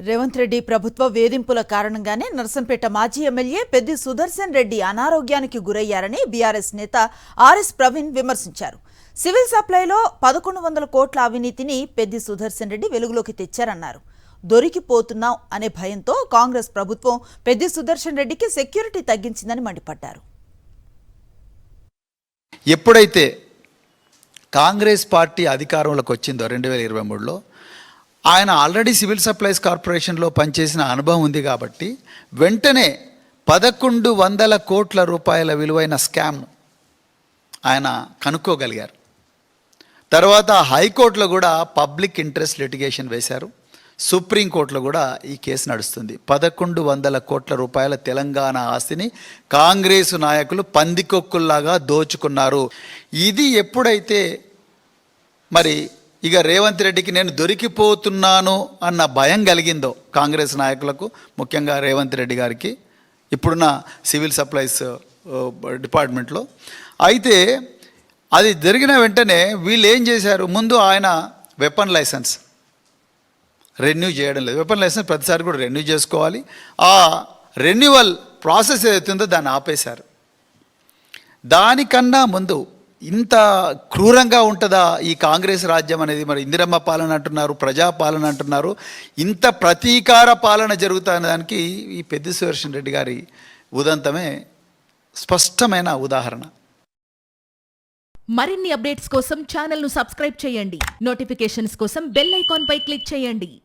రేవంత్ రెడ్డి ప్రభుత్వ వేధింపుల కారణంగానే నర్సంపేట మాజీ ఎమ్మెల్యే పెద్ది సుదర్శన్ రెడ్డి అనారోగ్యానికి గురయ్యారని బీఆర్ఎస్ నేత ఆర్ఎస్ ప్రవీణ్ విమర్శించారు. సివిల్ సప్లైలో 1100 కోట్ల అవినీతిని పెద్ది సుదర్శన్ రెడ్డి వెలుగులోకి తెచ్చారన్నారు. దొరికిపోతున్నాం అనే భయంతో కాంగ్రెస్ ప్రభుత్వం పెద్ది సుదర్శన్ రెడ్డికి సెక్యూరిటీ తగ్గించిందని మండిపడ్డారు. ఎప్పుడైతే కాంగ్రెస్ పార్టీ అధికారంలోకి వచ్చిందో 2023లో ఆయన ఆల్రెడీ సివిల్ సప్లైస్ కార్పొరేషన్లో పనిచేసిన అనుభవం ఉంది కాబట్టి వెంటనే 1100 కోట్ల రూపాయల విలువైన స్కామ్ ఆయన కనుక్కోగలిగారు. తర్వాత హైకోర్టులో కూడా పబ్లిక్ ఇంట్రెస్ట్ లిటిగేషన్ వేశారు. సుప్రీంకోర్టులో కూడా ఈ కేసు నడుస్తుంది. 1100 కోట్ల రూపాయల తెలంగాణ ఆస్తిని కాంగ్రెసు నాయకులు పందికొక్కుల్లాగా దోచుకున్నారు. ఇది ఎప్పుడైతే మరి ఇక రేవంత్ రెడ్డికి నేను దొరికిపోతున్నాను అన్న భయం కలిగిందో కాంగ్రెస్ నాయకులకు, ముఖ్యంగా రేవంత్ రెడ్డి గారికి ఇప్పుడున్న సివిల్ సప్లైస్ డిపార్ట్మెంట్లో, అయితే అది జరిగిన వెంటనే వీళ్ళు ఏం చేశారు, ముందు ఆయన వెపన్ లైసెన్స్ రెన్యూ చేయడం లేదు. వెపన్ లైసెన్స్ ప్రతిసారి కూడా రెన్యూ చేసుకోవాలి. ఆ రెన్యువల్ ప్రాసెస్ ఏదైతుందో దాన్ని ఆపేశారు. దానికన్నా ముందు ఇంత క్రూరంగా ఉంటుందా ఈ కాంగ్రెస్ రాజ్యం అనేది? మరి ఇందిరమ్మ పాలన అంటున్నారు, ప్రజాపాలన అంటున్నారు, ఇంత ప్రతీకార పాలన జరుగుతున్న దానికి ఈ పెద్ది సుదర్శన్ రెడ్డి గారి ఉదంతమే స్పష్టమైన ఉదాహరణ. మరిన్ని అప్డేట్స్ కోసం ఛానల్ను సబ్స్క్రైబ్ చేయండి. నోటిఫికేషన్స్ కోసం బెల్ ఐకాన్ పై క్లిక్ చేయండి.